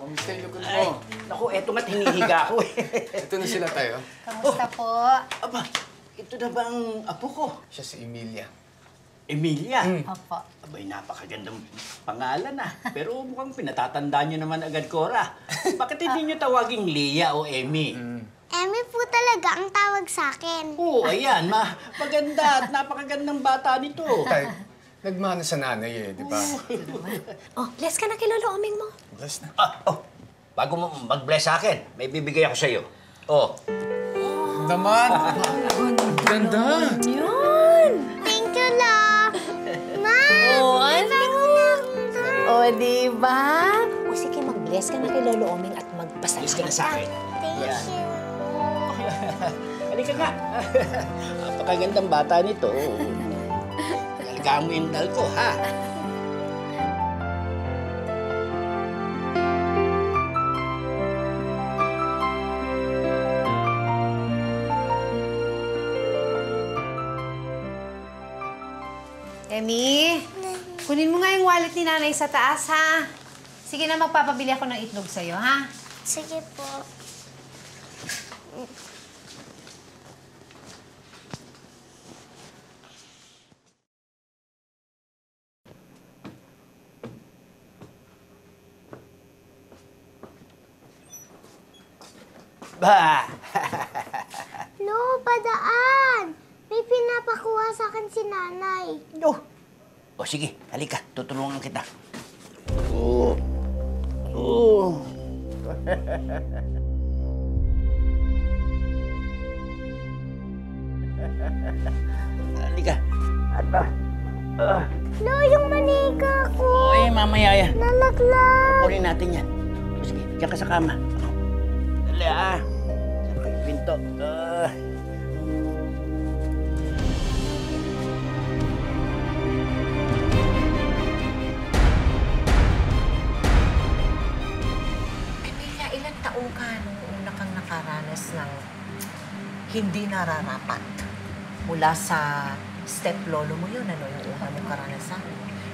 Kamusta yung lugod mo? Naku, eto nga't hinihiga ako eh. Ito na sila tayo. Kamusta po? Aba, ito na ba ang apo ko? Siya si Emilia. Emilia? Opo. Abay, napakagandang pangalan ah. Pero mukhang pinatatanda niyo naman agad, Cora. Bakit hindi niyo tawaging Leah o Emmy? Emmy po talaga ang tawag sa akin. Oo, ayan. Maganda at napakagandang bata nito. Tay, nagmana sa nanay eh, di ba? Oh, bless ka na kay Lolo Oming mo. Bless na. Bago mo mag-bless sa akin, may bibigay ako sa'yo. Oh. Naman! Ganda! Yun! Thank you, La. Ma! Oh, ano? O, diba? O, sige, mag-bless ka na kay Lolo Oming at Bless ka na magpasalamat sa akin. Thank Yan. you. Halika nga. Napakagandang bata nito. Alagaan mo yung dal ko, ha? Emmy, kunin mo nga yung wallet ni Nanay sa taas, ha? Sige na, magpapabili ako ng itlog sa'yo, ha? Sige po. Ba! Lo, padaan! May pinapakuha sa akin si Nanay. No. O sige, halika. Tutulungan kita. Oh. Oh. Halika. Ata. Lo, yung manika ko. Oy, mamaya yan. Nalaglag. Kunin natin yan. O sige, diyan ka sa kama. Dali ah. Sa pinto. Emilia, ilang taong ka nung una kang nakaranas ng hindi nararapat mula sa step-lolo mo yun, ano, yung una mong karanasan?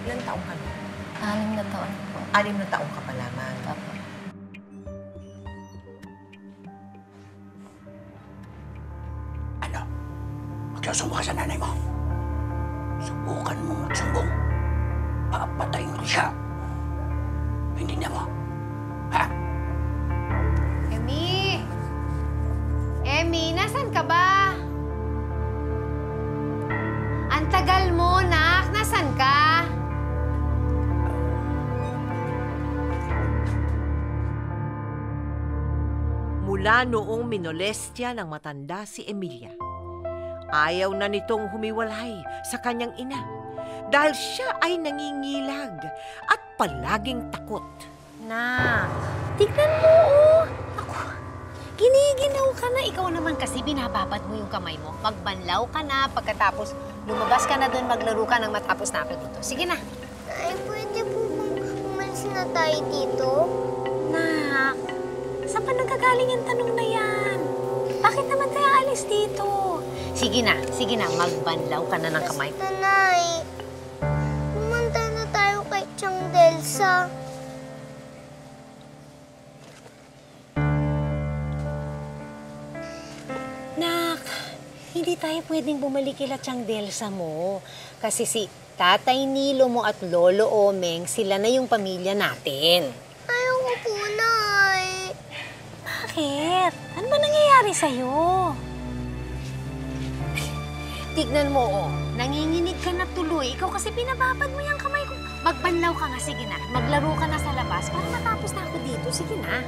Ilang taong ka nun? 6 na taon po. 6 na taong ka pa lamang. Opo. Ano? Magsusumbong ka sa nanay mo. Subukan mo magsumbong. Papatayin ko siya. Hindi niya mo. Ha? Emmy! Emmy, nasan ka ba? Ang tagal mo, nak. Nasan ka? Mula noong minolestya ng matanda si Emilia, ayaw na nitong humiwalay sa kanyang ina dahil siya ay nangingilag at palaging takot. Nak, tignan mo, oh. Ako, giniginaw ka na. Ikaw naman kasi binababad mo yung kamay mo. Magbanlaw ka na, pagkatapos lumabas ka na doon, maglaro ka nang matapos na ako dito. Sige na. Ay, pwede po bang umalis na tayo dito? Nak, saan pa nagkagaling yung tanong na yan? Bakit naman tayo alis dito? Sige na, magbanlaw ka na ng kamay. Basta, Nay. Pumunta na tayo kay Tiang Delsa. Nak, hindi tayo pwedeng bumalik kila Tiang Delsa mo. Kasi si Tatay Nilo mo at Lolo Omeng, sila na yung pamilya natin. Ayoko po, Nay. Bakit? Ano ba nangyayari sa'yo? Tignan mo, oh. Nanginginig ka na tuloy. Ikaw kasi pinababad mo yung kamay ko. Magbanlaw ka nga, sige na. Maglaro ka na sa labas para matapos na ako dito. Sige na.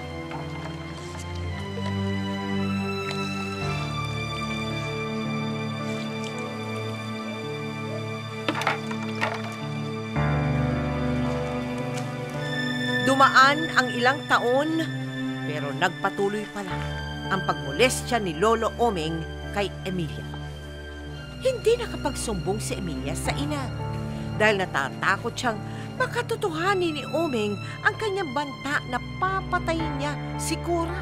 Dumaan ang ilang taon, pero nagpatuloy pala ang pagmolestya ni Lolo Omeng kay Emilia. Hindi nakapagsumbong si Emilia sa ina dahil natatakot siyang makatotohanin ni Omeng ang kanyang banta na papatayin niya si Cora.